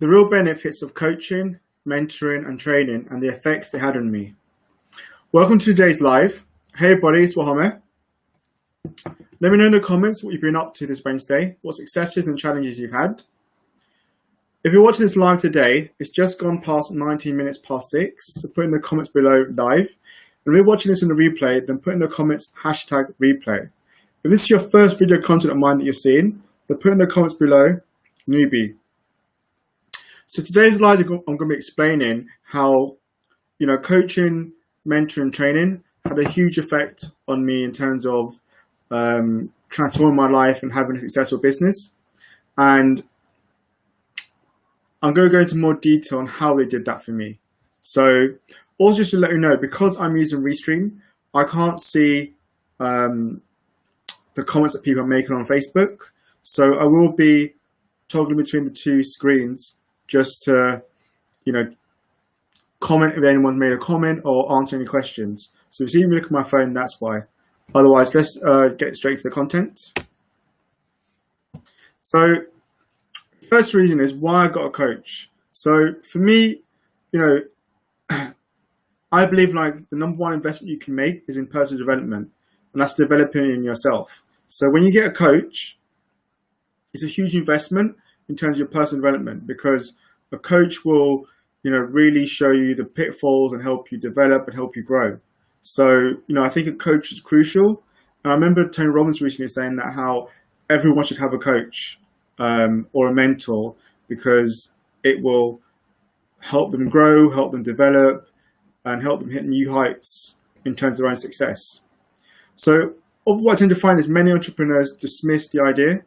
The real benefits of coaching, mentoring, and training, and the effects they had on me. Welcome to today's live. Hey, everybody, it's Wahame. Let me know in the comments what you've been up to this Wednesday, what successes and challenges you've had. If you're watching this live today, it's just gone past 19 minutes past 6, so put in the comments below live. And if you're watching this in the replay, then put in the comments #replay. If this is your first video content of mine that you're seeing, then put in the comments below newbie. So today's live, I'm going to be explaining how, coaching, mentoring, training had a huge effect on me in terms of transforming my life and having a successful business. And I'm going to go into more detail on how they did that for me. So also just to let you know, because I'm using Restream, I can't see the comments that people are making on Facebook. So I will be toggling between the two screens just to, comment if anyone's made a comment or answer any questions. So if you see me look at my phone, that's why. Otherwise, let's get straight to the content. So first reason is why I got a coach. So for me, I believe the number one investment you can make is in personal development, and that's developing in yourself. So when you get a coach, it's a huge investment in terms of your personal development, because a coach will, really show you the pitfalls and help you develop and help you grow. So, I think a coach is crucial. And I remember Tony Robbins recently saying that how everyone should have a coach or a mentor, because it will help them grow, help them develop, and help them hit new heights in terms of their own success. So what I tend to find is many entrepreneurs dismiss the idea.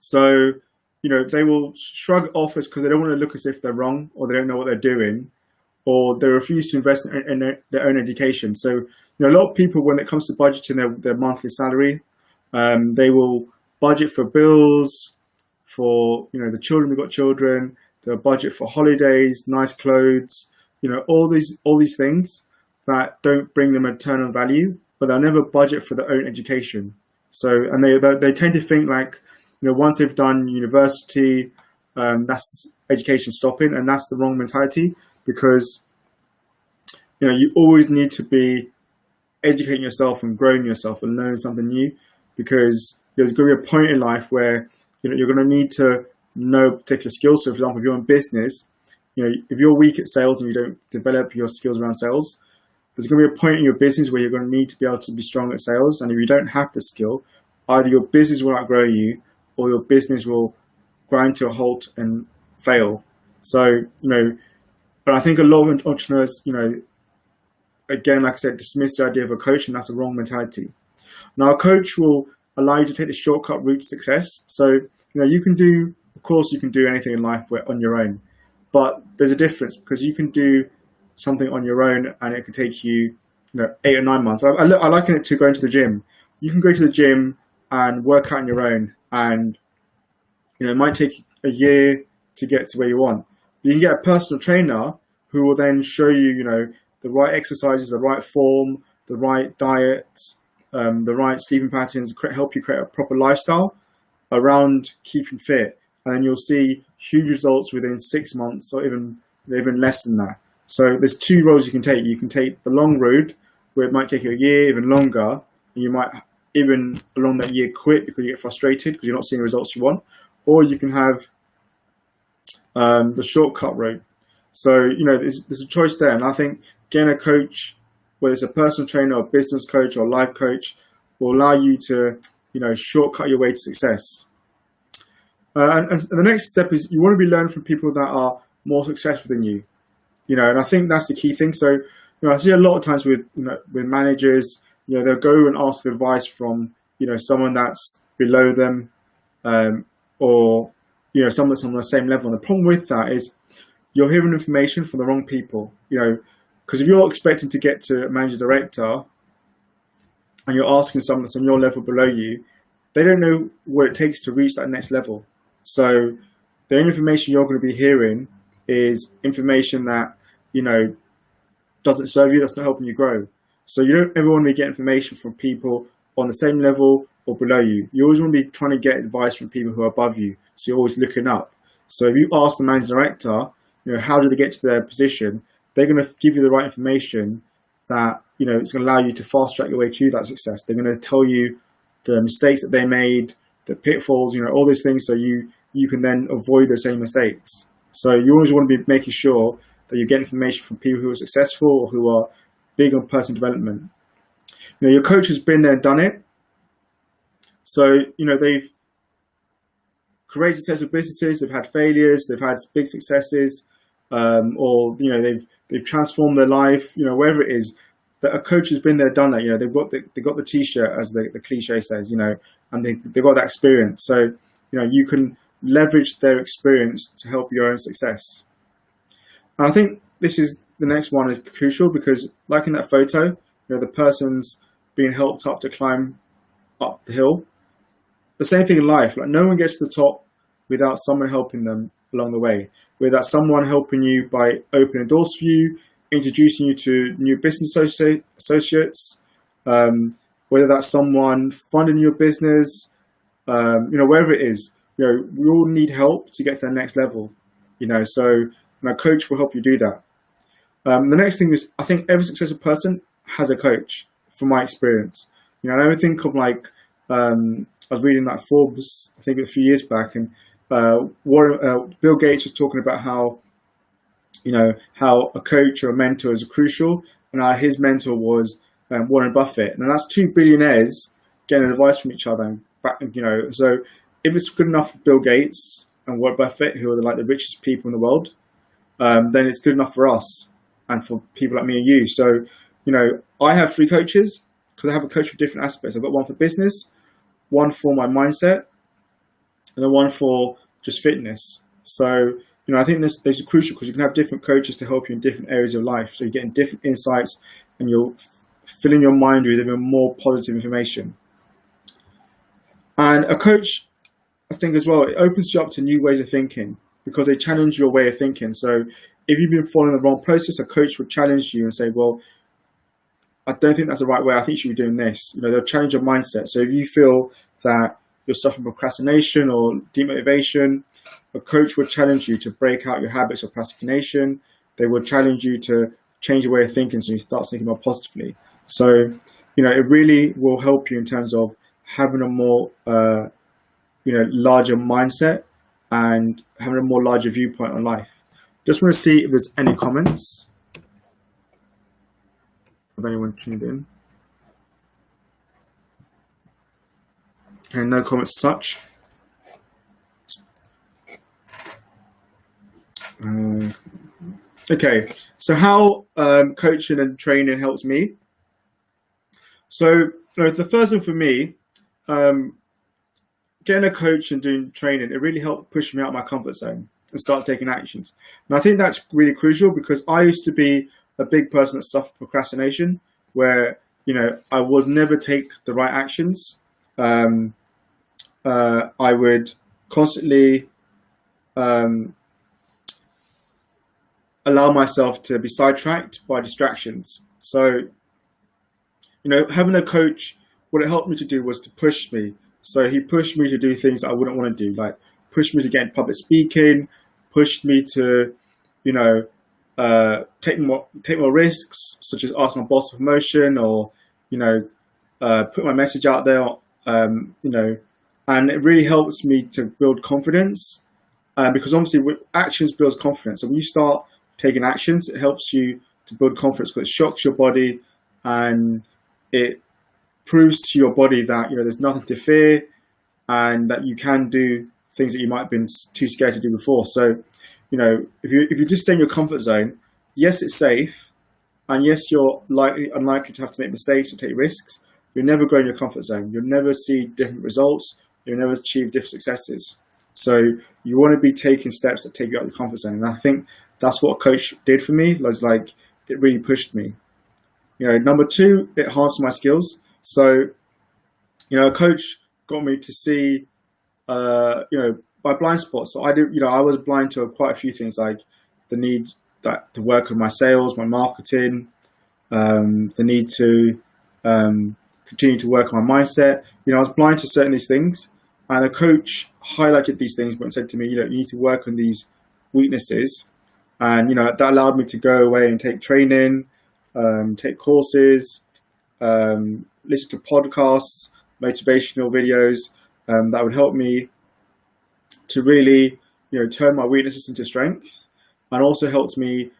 So, they will shrug off because they don't want to look as if they're wrong, or they don't know what they're doing, or they refuse to invest in their own education. So, a lot of people, when it comes to budgeting their monthly salary, they will budget for bills, for, the children, they've got children, they'll budget for holidays, nice clothes, all these things that don't bring them a return on value, but they'll never budget for their own education. So, and they tend to think once they've done university, that's education stopping, and that's the wrong mentality, because you always need to be educating yourself and growing yourself and learning something new, because there's going to be a point in life where you're going to need to know particular skills. So, for example, if you're in business, if you're weak at sales and you don't develop your skills around sales, there's going to be a point in your business where you're going to need to be able to be strong at sales. And if you don't have the skill, either your business will outgrow you, or your business will grind to a halt and fail. So, but I think a lot of entrepreneurs, again, like I said, dismiss the idea of a coach, and that's a wrong mentality. Now, a coach will allow you to take the shortcut route to success. So, you can do anything in life on your own, but there's a difference, because you can do something on your own and it can take you, 8 or 9 months. I liken it to going to the gym. You can go to the gym and work out on your own, and it might take a year to get to where you want. But you can get a personal trainer who will then show you, the right exercises, the right form, the right diet, the right sleeping patterns, help you create a proper lifestyle around keeping fit. And then you'll see huge results within 6 months, or even less than that. So there's two roads you can take. You can take the long road, where it might take you a year, even longer, and you might even along that year quit because you get frustrated because you're not seeing the results you want. Or you can have the shortcut route. So, there's a choice there. And I think getting a coach, whether it's a personal trainer or business coach or life coach, will allow you to, shortcut your way to success. And the next step is you want to be learning from people that are more successful than you. And I think that's the key thing. So, I see a lot of times with managers, they'll go and ask for advice from, someone that's below them, or, someone that's on the same level. And the problem with that is you're hearing information from the wrong people, because if you're expecting to get to a manager director and you're asking someone that's on your level below you, they don't know what it takes to reach that next level. So the only information you're going to be hearing is information that, doesn't serve you, that's not helping you grow. So you don't ever want to get information from people on the same level or below you. You always want to be trying to get advice from people who are above you. So you're always looking up. So if you ask the managing director, how did they get to their position, they're going to give you the right information that, it's going to allow you to fast track your way to that success. They're going to tell you the mistakes that they made, the pitfalls, all these things, so you can then avoid the same mistakes. So you always want to be making sure that you get information from people who are successful or who are big on personal development. Your coach has been there and done it. So, they've created successful businesses, they've had failures, they've had big successes, or, they've transformed their life, wherever it is. That a coach has been there, done that. They've got the t-shirt, as the cliche says, and they've got that experience. So, you can leverage their experience to help your own success. And I think the next one is crucial, because like in that photo, the person's being helped up to climb up the hill. The same thing in life. Like, no one gets to the top without someone helping them along the way. Without someone helping you by opening doors for you, introducing you to new business associates, whether that's someone funding your business, wherever it is, we all need help to get to the next level, so a coach will help you do that. The next thing is, I think every successful person has a coach, from my experience. I never think of I was reading that Forbes, I think a few years back, and Bill Gates was talking about how a coach or a mentor is crucial, and his mentor was Warren Buffett, and that's two billionaires getting advice from each other. So if it's good enough for Bill Gates and Warren Buffett, who are the richest people in the world, then it's good enough for us and for people like me and you. So, I have 3 coaches, because I have a coach for different aspects. I've got one for business, one for my mindset, and then one for just fitness. So, I think this is crucial, because you can have different coaches to help you in different areas of life. So you're getting different insights, and you're filling your mind with even more positive information. And a coach, I think as well, it opens you up to new ways of thinking, because they challenge your way of thinking. So if you've been following the wrong process, a coach will challenge you and say, well, I don't think that's the right way. I think you should be doing this. They'll challenge your mindset. So if you feel that you're suffering procrastination or demotivation, a coach will challenge you to break out your habits of procrastination. They will challenge you to change your way of thinking, so you start thinking more positively. So, it really will help you in terms of having a more, larger mindset and having a more larger viewpoint on life. Just want to see if there's any comments. If anyone tuned in. Okay, no comments as such. Okay, so how coaching and training helps me. So, the first thing for me, getting a coach and doing training, it really helped push me out of my comfort zone and start taking actions. And I think that's really crucial, because I used to be a big person that suffered procrastination, where, I would never take the right actions. I would constantly allow myself to be sidetracked by distractions. So, having a coach, what it helped me to do was to push me. So he pushed me to do things that I wouldn't want to do, like pushed me to get into public speaking, pushed me to, take more risks, such as ask my boss for promotion, or, put my message out there, and it really helps me to build confidence, because obviously actions builds confidence. So when you start taking actions, it helps you to build confidence, because it shocks your body, and it proves to your body that there's nothing to fear, and that you can do things that you might have been too scared to do before. So, if you just stay in your comfort zone, yes, it's safe, and yes, you're unlikely to have to make mistakes or take risks. You'll never grow in your comfort zone. You'll never see different results. You'll never achieve different successes. So you want to be taking steps that take you out of your comfort zone. And I think that's what a coach did for me. It really pushed me. Number 2, it enhanced my skills. So, a coach got me to see, my blind spots. So I was blind to quite a few things, like the need to work on my sales, my marketing, the need to continue to work on my mindset. I was blind to certain these things, And a coach highlighted these things, but said to me, you need to work on these weaknesses. And, that allowed me to go away and take training, take courses, listen to podcasts, motivational videos that would help me to really, turn my weaknesses into strength, and also helped me,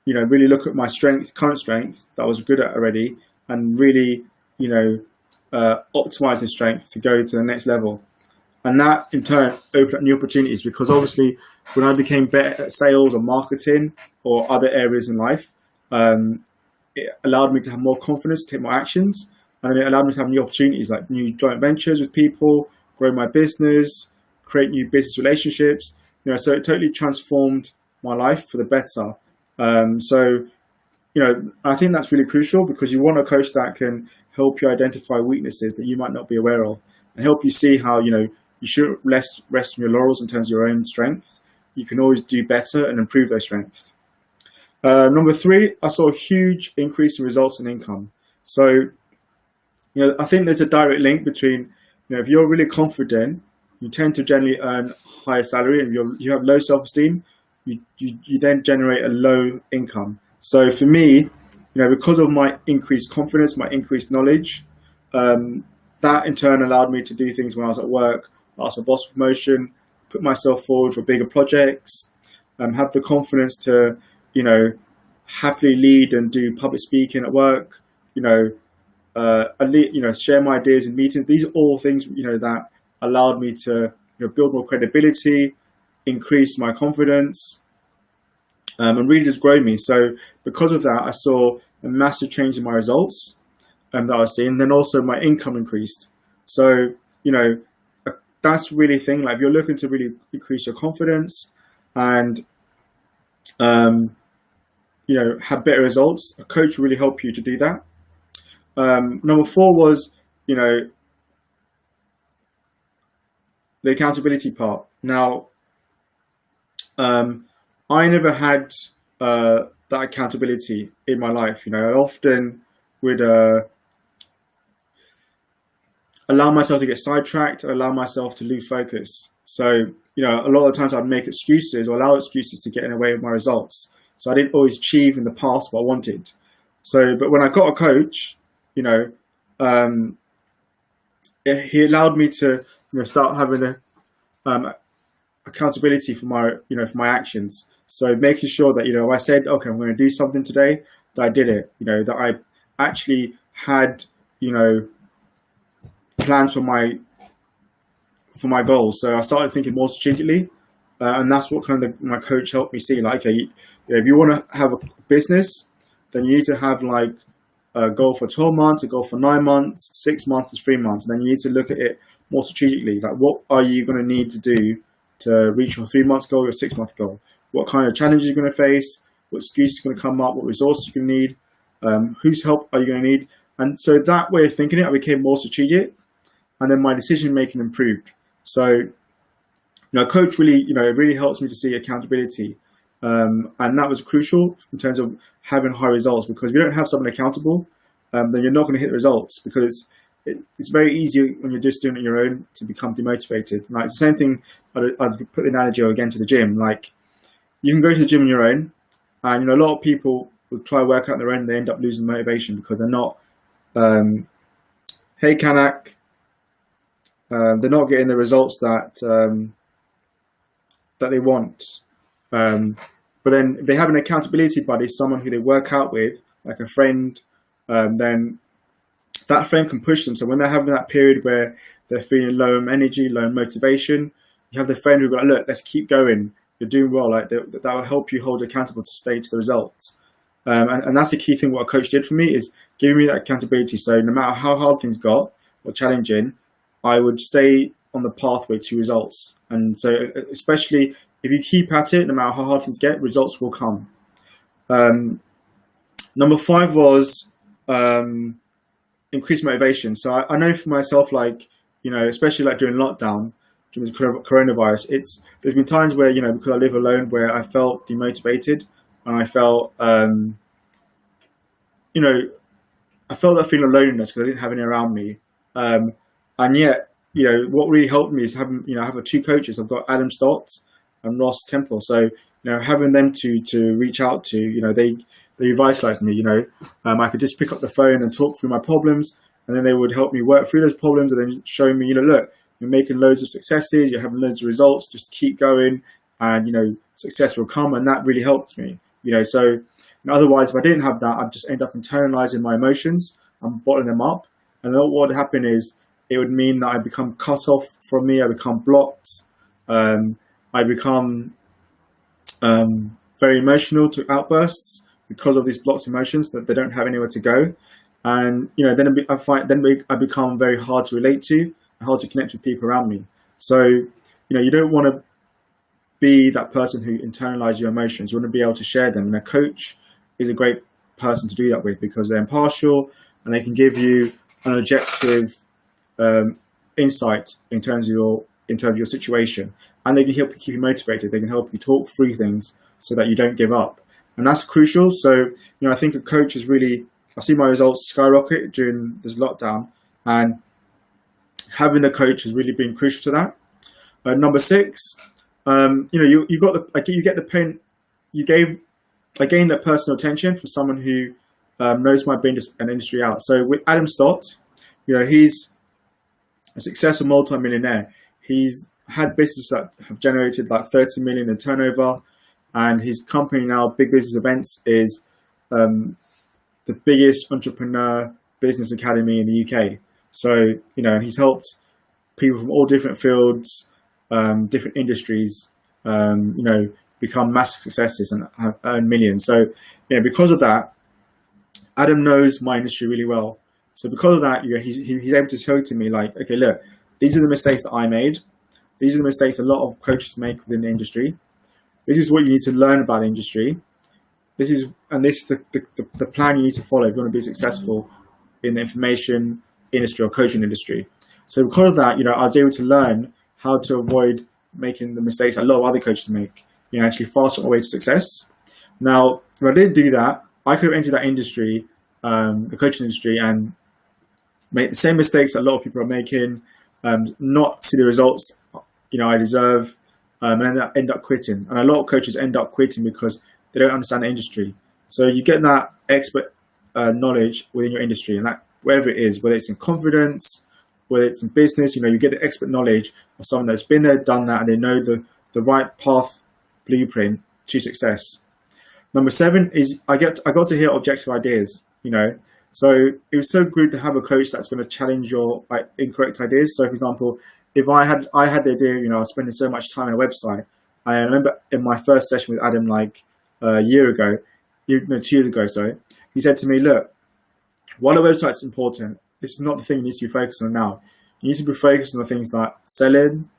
really look at my current strength that I was good at already, and really, optimize the strength to go to the next level. And that in turn opened up new opportunities, because obviously when I became better at sales or marketing or other areas in life, it allowed me to have more confidence to take more actions, and it allowed me to have new opportunities like new joint ventures with people, grow my business, create new business relationships. So it totally transformed my life for the better. I think that's really crucial, because you want a coach that can help you identify weaknesses that you might not be aware of, and help you see how, you shouldn't rest on your laurels in terms of your own strength. You can always do better and improve those strengths. Number 3, I saw a huge increase in results and income. So, I think there's a direct link between, if you're really confident, you tend to generally earn higher salary, and you have low self-esteem, you then generate a low income. So for me, because of my increased confidence, my increased knowledge, that in turn allowed me to do things when I was at work, ask my boss for promotion, put myself forward for bigger projects, have the confidence to, happily lead and do public speaking at work, share my ideas in meetings. These are all things, that allowed me to, build more credibility, increase my confidence, and really just grow me. So because of that, I saw a massive change in my results that I was seeing. Then also my income increased. So, that's really the thing. Like, if you're looking to really increase your confidence and, have better results, a coach will really help you to do that. Number 4 was, the accountability part. Now, I never had that accountability in my life. I often would allow myself to get sidetracked, allow myself to lose focus. So, a lot of the times I'd make excuses or allow excuses to get in the way of my results. So I didn't always achieve in the past what I wanted. So, but when I got a coach, he allowed me to, start having accountability for my actions. So making sure that, I said, okay, I'm going to do something today, that I did it, that I actually had, plans for my goals. So I started thinking more strategically, and that's what my coach helped me see. Like, okay, if you want to have a business, then you need to have like a goal for 12 months, a goal for 9 months, 6 months, and 3 months. And then you need to look at it more strategically. Like, what are you going to need to do to reach your 3 months goal, your 6 month goal? What kind of challenges you're going to face? What excuses are going to come up? What resources you're going to need? Whose help are you going to need? And so that way of thinking it, I became more strategic, and then my decision making improved. So, coach really, it really helps me to see accountability. And that was crucial in terms of having high results, because if you don't have someone accountable, then you're not going to hit the results, because it's very easy when you're just doing it on your own to become demotivated. Like, it's the same thing, I'd put the analogy again to the gym. Like, you can go to the gym on your own, and a lot of people will try to work out on their own, and they end up losing motivation because they're not, hey Kanak, they're not getting the results that they want. But then if they have an accountability buddy, someone who they work out with, like a friend, then that friend can push them. So when they're having that period where they're feeling low in energy, low in motivation, you have the friend who'll be like, look, let's keep going. You're doing well. Like, that will help you hold accountable to stay to the results. And that's the key thing. What a coach did for me is giving me that accountability. So no matter how hard things got or challenging, I would stay on the pathway to results. And so, especially if you keep at it, no matter how hard things get, results will come. Number 5 was increased motivation. So I know for myself, like, especially like during lockdown, during the coronavirus, there's been times where, because I live alone, where I felt demotivated, and I felt, I felt that feeling of loneliness because I didn't have any around me. And yet, what really helped me is having, I have two coaches. I've got Adam Stotts and Ross Temple. So, having them to reach out to, they revitalized me. I could just pick up the phone and talk through my problems, and then they would help me work through those problems, and then show me, look, you're making loads of successes, you're having loads of results, just keep going, and success will come. And that really helped me. So otherwise, if I didn't have that, I'd just end up internalizing my emotions and bottling them up. And then what would happen is it would mean that I become cut off from me, I become blocked, I become very emotional to outbursts because of these blocked emotions, that they don't have anywhere to go. And then I become very hard to relate to and hard to connect with people around me. So you don't want to be that person who internalizes your emotions. You want to be able to share them, and a coach is a great person to do that with, because they're impartial and they can give you an objective insight in terms of your situation, and they can help you keep you motivated. They can help you talk through things so that you don't give up, and that's crucial. So I think a coach is really, I've seen my results skyrocket during this lockdown, and having the coach has really been crucial to that. Number 6, you get the pain. I gained that personal attention from someone who knows my business and industry out. So with Adam Stott, he's a successful multi-millionaire. He's had businesses that have generated like 30 million in turnover, and his company now, Big Business Events, is the biggest entrepreneur business academy in the UK. So he's helped people from all different fields, different industries, become massive successes and have earned millions. So because of that, Adam knows my industry really well. So because of that, he's able to show to me, like, okay, look, these are the mistakes that I made. These are the mistakes a lot of coaches make within the industry. This is what you need to learn about the industry. This is the plan you need to follow if you want to be successful in the information industry or coaching industry. So because of that, I was able to learn how to avoid making the mistakes a lot of other coaches make, actually fast on my way to success. Now, if I didn't do that, I could have entered that industry, the coaching industry, and make the same mistakes that a lot of people are making, not see the results, I deserve, and then end up quitting. And a lot of coaches end up quitting because they don't understand the industry. So you get that expert knowledge within your industry, and that wherever it is, whether it's in confidence, whether it's in business, you get the expert knowledge of someone that's been there, done that, and they know the right path, blueprint to success. Number 7 is I got to hear objective ideas. So it was so good to have a coach that's going to challenge your incorrect ideas. So for example, if I had the idea, I was spending so much time on a website. I remember in my first session with Adam, like a year ago, 2 years ago, sorry, he said to me, look, while a website's important, this is not the thing you need to be focused on now. You need to be focused on the things like selling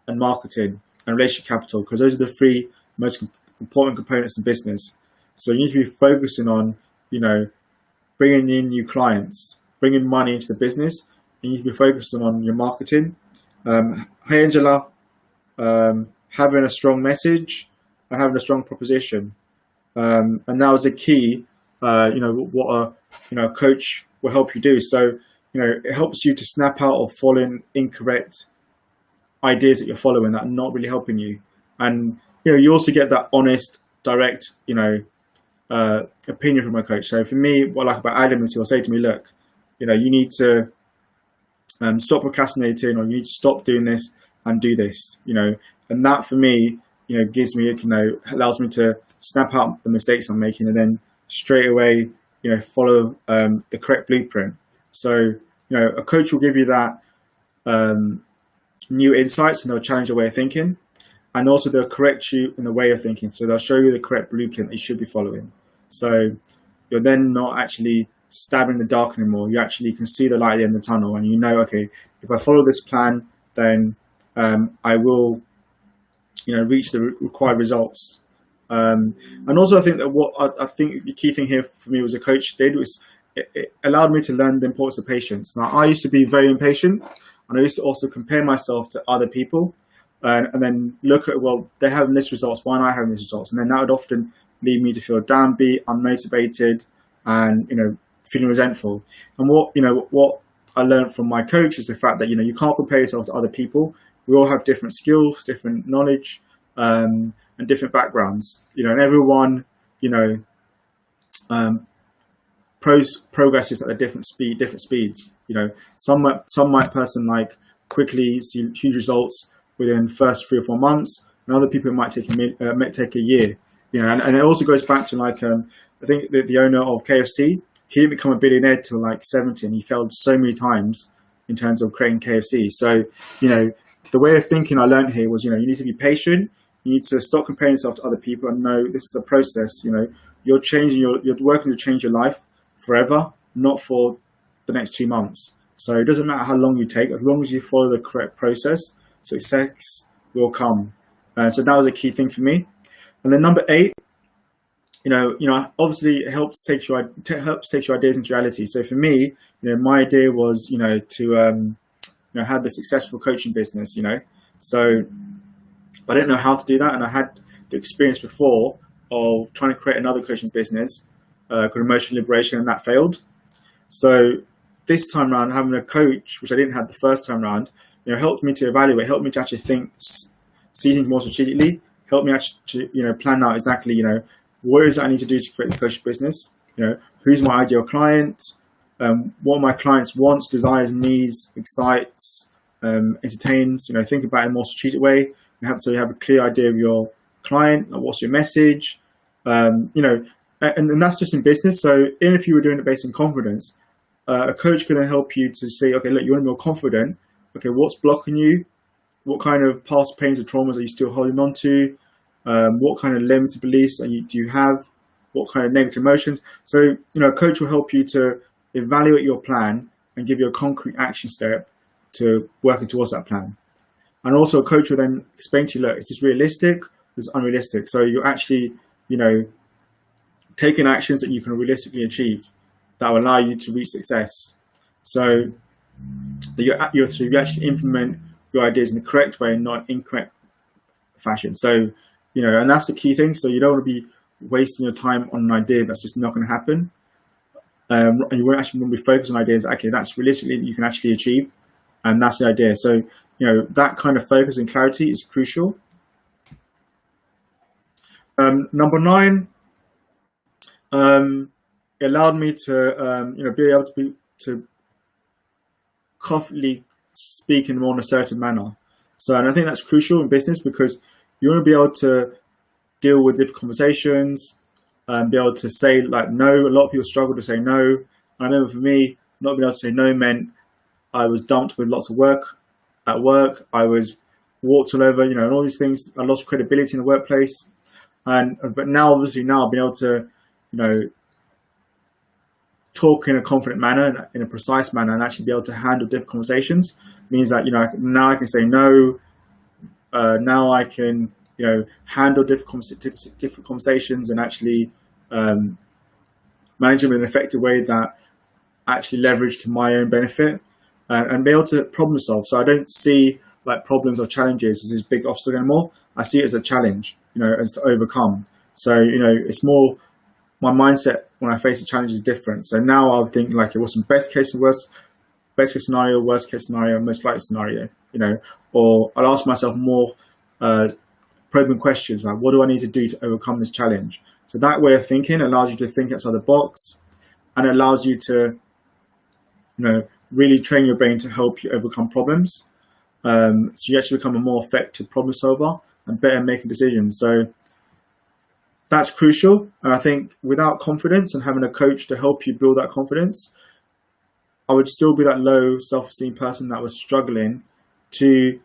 and marketing and relationship capital, because those are the 3 most important components in business. So you need to be focusing on, bringing in new clients, bringing money into the business. You need to be focusing on your marketing. Hey, Angela, having a strong message and having a strong proposition. And that was a key, what a coach will help you do. So, it helps you to snap out of following incorrect ideas that you're following that are not really helping you. And, you also get that honest, direct, opinion from a coach. So for me, what I like about Adam is he'll say to me, look, you need to stop procrastinating, or you need to stop doing this and do this, and that for me, gives me, allows me to snap out the mistakes I'm making and then straight away, follow the correct blueprint. So, a coach will give you that new insights, and they'll challenge your way of thinking, and also they'll correct you in the way of thinking. So they'll show you the correct blueprint that you should be following. So you're then not actually stabbing in the dark anymore. You actually can see the light at the end of the tunnel, and okay, if I follow this plan, then I will, reach the required results. And also, I think that I think the key thing here for me was a coach did was it allowed me to learn the importance of patience. Now, I used to be very impatient, and I used to also compare myself to other people, and then look at, well, they're having this results, why am I having these results? And then that would often lead me to feel downbeat, unmotivated, and feeling resentful. And what I learned from my coach is the fact that, you can't compare yourself to other people. We all have different skills, different knowledge, and different backgrounds, and everyone, progresses at a different speeds. Some person like quickly see huge results within the first 3 or 4 months, and other people might take a year. And it also goes back to like I think the owner of KFC, he didn't become a billionaire till like 70, and he failed so many times in terms of creating KFC. So the way of thinking I learned here was, you need to be patient. You need to stop comparing yourself to other people and know this is a process. You're working to change your life forever, not for the next 2 months. So it doesn't matter how long you take, as long as you follow the correct process, success will come. So that was a key thing for me. And then number 8, obviously it helps take your ideas into reality. So for me, my idea was, to have the successful coaching business. So I didn't know how to do that, and I had the experience before of trying to create another coaching business called Emotional Liberation, and that failed. So this time around, having a coach, which I didn't have the first time around, helped me to evaluate, helped me to actually see things more strategically, helped me actually plan out exactly what is it I need to do to create the coaching business. Who's my ideal client, what my clients wants, desires, needs, excites, entertains. Think about it in a more strategic way. So you have a clear idea of your client, what's your message, and that's just in business. So even if you were doing it based on confidence, a coach can then help you to say, okay, look, you want to be more confident. Okay, what's blocking you? What kind of past pains or traumas are you still holding on to? What kind of limited beliefs do you have? What kind of negative emotions? So, a coach will help you to evaluate your plan and give you a concrete action step to working towards that plan. And also a coach will then explain to you, look, is this realistic? Is this unrealistic? So you're actually, taking actions that you can realistically achieve that will allow you to reach success. So you actually implement your ideas in the correct way, not incorrect fashion. So, and that's the key thing. So you don't want to be wasting your time on an idea that's just not going to happen. And you won't actually want to be focused on ideas actually that's realistically you can actually achieve. And that's the idea. So, that kind of focus and clarity is crucial. Number 9, it allowed me to, be able to confidently speak in a more assertive manner. So, and I think that's crucial in business because you want to be able to deal with different conversations and be able to say like no. A lot of people struggle to say no. I remember for me, not being able to say no meant I was dumped with lots of work at work. I was walked all over, and all these things. I lost credibility in the workplace. But now, obviously, I've been able to, talk in a confident manner, in a precise manner, and actually be able to handle different conversations. Means that now I can say no. Now I can handle different conversations and actually manage them in an effective way that actually leverage to my own benefit and be able to problem solve. So I don't see like problems or challenges as this big obstacle anymore. I see it as a challenge, as to overcome. So it's more my mindset when I face a challenge is different. So now I'll think like it was some best case scenario, worst case scenario, most likely scenario, or I'll ask myself more probing questions like, what do I need to do to overcome this challenge? So that way of thinking allows you to think outside the box, and it allows you to, really train your brain to help you overcome problems. So you actually become a more effective problem solver and better making decisions. So that's crucial. And I think without confidence and having a coach to help you build that confidence, I would still be that low self-esteem person that was struggling to,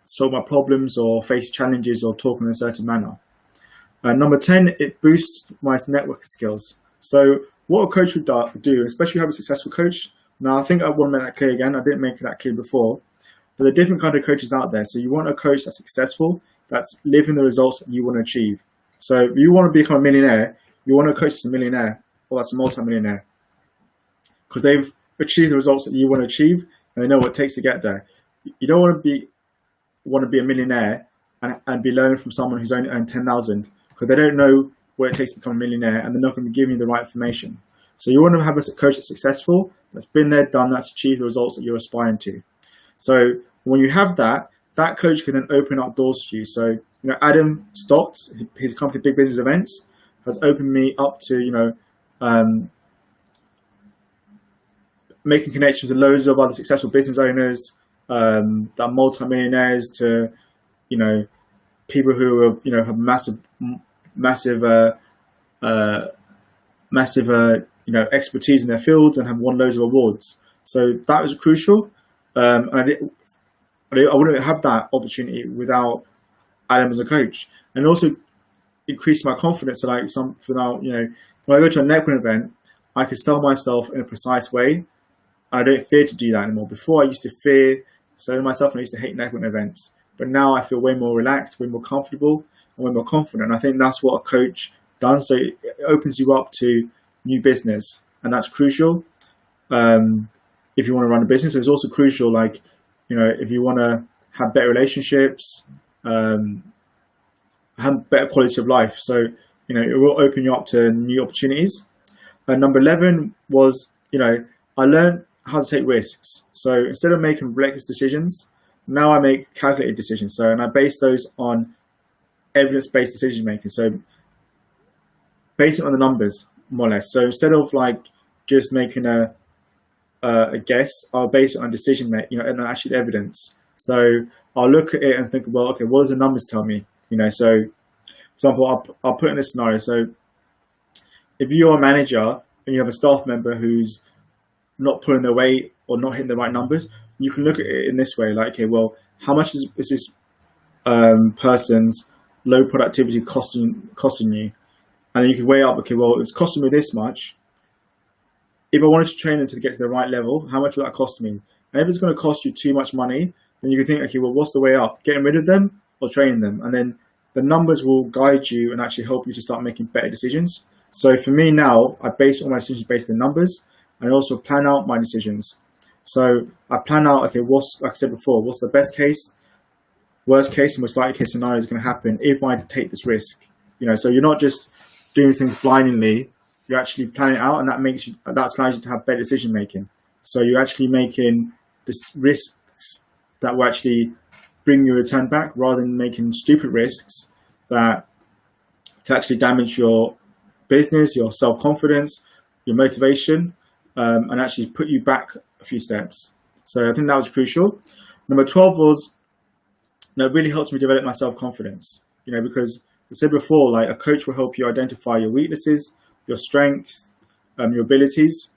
solve my problems or face challenges or talk in a certain manner. Number 10, it boosts my networking skills. So what a coach would do, especially if you have a successful coach. Now, I think I want to make that clear again. I didn't make that clear before. But there are different kind of coaches out there. So you want a coach that's successful, that's living the results that you want to achieve. So if you want to become a millionaire, you want a coach that's a millionaire or that's a multi-millionaire, because they've achieved the results that you want to achieve and they know what it takes to get there. You don't want to be a millionaire and be learning from someone who's only earned 10,000, because they don't know what it takes to become a millionaire and they're not going to be giving you the right information. So you want to have a coach that's successful that's been there, done, that's achieved the results that you're aspiring to. So when you have that, that coach can then open up doors for you. So, Adam Stott, his company Big Business Events, has opened me up to, making connections with loads of other successful business owners, that are multimillionaires, to, people who have massive expertise in their fields and have won loads of awards. So that was crucial. And I wouldn't have that opportunity without Adam as a coach, and also increased my confidence. So when I go to a networking event, I could sell myself in a precise way. I don't fear to do that anymore. Before, I used to fear selling myself, and I used to hate networking events. But now I feel way more relaxed, way more comfortable, and way more confident. And I think that's what a coach does. So it opens you up to new business, and that's crucial. If you want to run a business, it's also crucial. If you want to have better relationships, have better quality of life. So, it will open you up to new opportunities. Number 11 was, I learned how to take risks. So instead of making reckless decisions, now I make calculated decisions. And I base those on evidence-based decision making. So based on the numbers, more or less. So instead of just making a guess, I'll base it on decision making, and actually evidence. So I'll look at it and think, well, okay, what does the numbers tell me? So for example, I'll put in a scenario. So if you're a manager and you have a staff member who's not pulling their weight or not hitting the right numbers, you can look at it in this way, okay, well, how much is this person's low productivity costing you? And then you can weigh up, okay, well, it's costing me this much. If I wanted to train them to get to the right level, how much will that cost me? And if it's going to cost you too much money, then you can think, okay, well, what's the way up? Getting rid of them or training them? And then the numbers will guide you and actually help you to start making better decisions. So for me now, I base all my decisions based on numbers, and I also plan out my decisions. So I plan out, okay, like I said before, what's the best case, worst case, and most likely case scenario is going to happen if I take this risk. So you're not just doing things blindly, you're actually planning it out, and that allows you to have better decision making. So you're actually making this risks that will actually bring your return back, rather than making stupid risks that can actually damage your business, your self-confidence, your motivation, and actually put you back a few steps. So I think that was crucial. Number 12 was, it really helps me develop my self-confidence, because I said before, a coach will help you identify your weaknesses, your strengths, your abilities,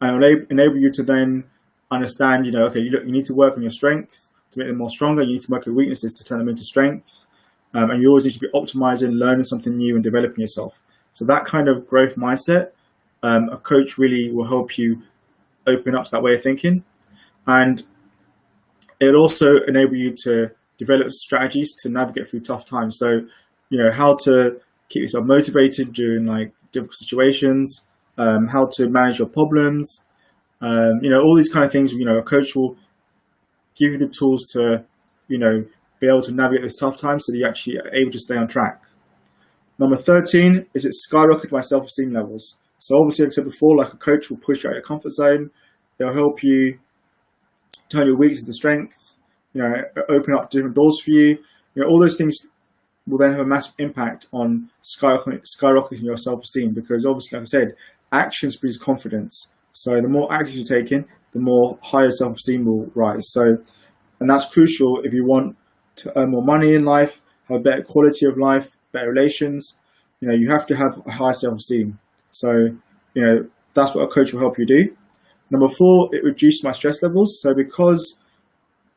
and will enable you to then understand, okay, you need to work on your strengths to make them more stronger. You need to work on your weaknesses to turn them into strengths. And you always need to be optimizing, learning something new, and developing yourself. So that kind of growth mindset, a coach really will help you open up to that way of thinking. And it'll also enable you to develop strategies to navigate through tough times. So, how to keep yourself motivated during difficult situations, how to manage your problems, all these kind of things. A coach will give you the tools to, be able to navigate this tough time so that you actually are able to stay on track. Number 13 is it skyrocketed my self-esteem levels. So obviously, like I said before, a coach will push you out of your comfort zone. They'll help you turn your weakness into strength, open up different doors for you. All those things will then have a massive impact on skyrocketing your self-esteem, because obviously, like I said, actions breeds confidence. So the more actions you're taking, the more higher self-esteem will rise. And that's crucial if you want to earn more money in life, have a better quality of life, better relations. You have to have a high self-esteem. So, that's what a coach will help you do. Number 4, it reduced my stress levels. So because,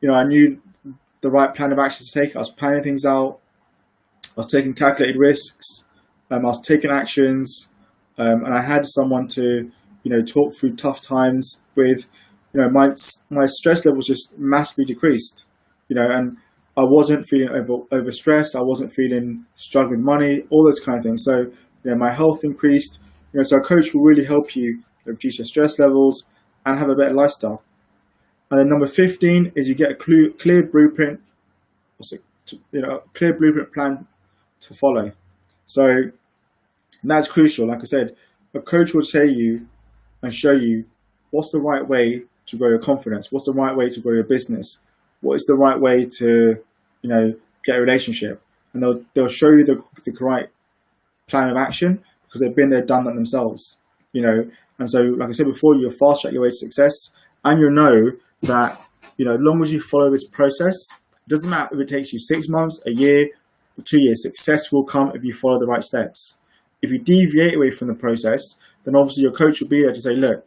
I knew the right plan of action to take, I was planning things out, I was taking calculated risks, I was taking actions, and I had someone to, talk through tough times with. My stress levels just massively decreased, and I wasn't feeling overstressed. I wasn't feeling struggling with money, all those kind of things. So, my health increased. So a coach will really help you reduce your stress levels and have a better lifestyle. And then number 15 is you get a clear blueprint, clear blueprint plan to follow. So that's crucial. Like I said, a coach will tell you and show you what's the right way to grow your confidence? What's the right way to grow your business? What is the right way to, get a relationship? And they'll show you the correct plan of action because they've been there, done that themselves, And so, like I said before, you'll fast track your way to success, and you'll know that, as long as you follow this process, it doesn't matter if it takes you 6 months, a year, or 2 years, success will come if you follow the right steps. If you deviate away from the process, then obviously your coach will be there to say, look,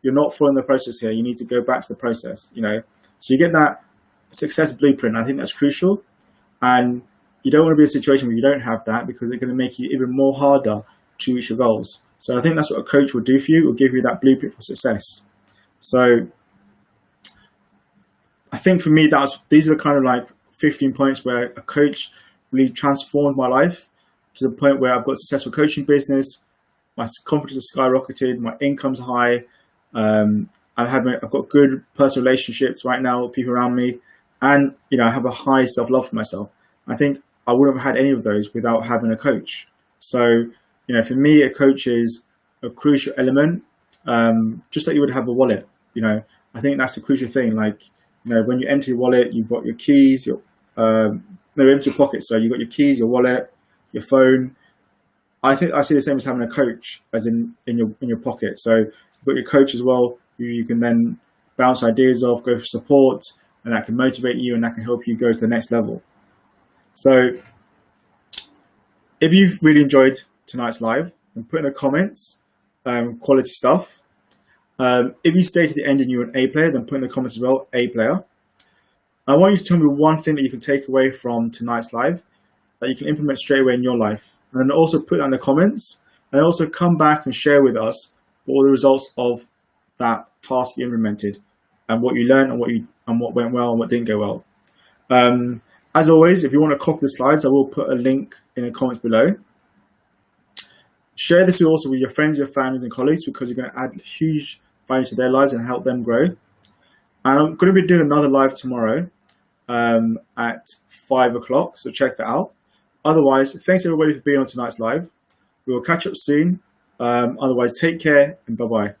you're not following the process here. You need to go back to the process, So you get that success blueprint. I think that's crucial. And you don't want to be in a situation where you don't have that because it's going to make you even more harder to reach your goals. So I think that's what a coach will do for you. It will give you that blueprint for success. So I think for me, these are kind of like 15 points where a coach really transformed my life to the point where I've got a successful coaching business. My confidence has skyrocketed. My income's high. I've got good personal relationships right now with people around me. And, I have a high self-love for myself. I think I wouldn't have had any of those without having a coach. So, for me, a coach is a crucial element, just like you would have a wallet. I think that's a crucial thing. Like, when you enter your wallet, you've got your keys, empty your pocket. So you've got your keys, your wallet, your phone. I think I see the same as having a coach, as in your pocket. So you've got your coach as well, who you can then bounce ideas off, go for support, and that can motivate you and that can help you go to the next level. So if you've really enjoyed tonight's live, then put in the comments quality stuff. If you stay to the end and you're an A player, then put in the comments as well, A player. I want you to tell me one thing that you can take away from tonight's live that you can implement straight away in your life. And then also put that in the comments, and also come back and share with us all the results of that task you implemented and what you learned and what went well and what didn't go well. As always, if you want to copy the slides, I will put a link in the comments below. Share this also with your friends, your families and colleagues because you're going to add huge value to their lives and help them grow. And I'm going to be doing another live tomorrow at 5 o'clock, so check that out. Otherwise, thanks everybody for being on tonight's live. We will catch up soon. Otherwise, take care and bye-bye.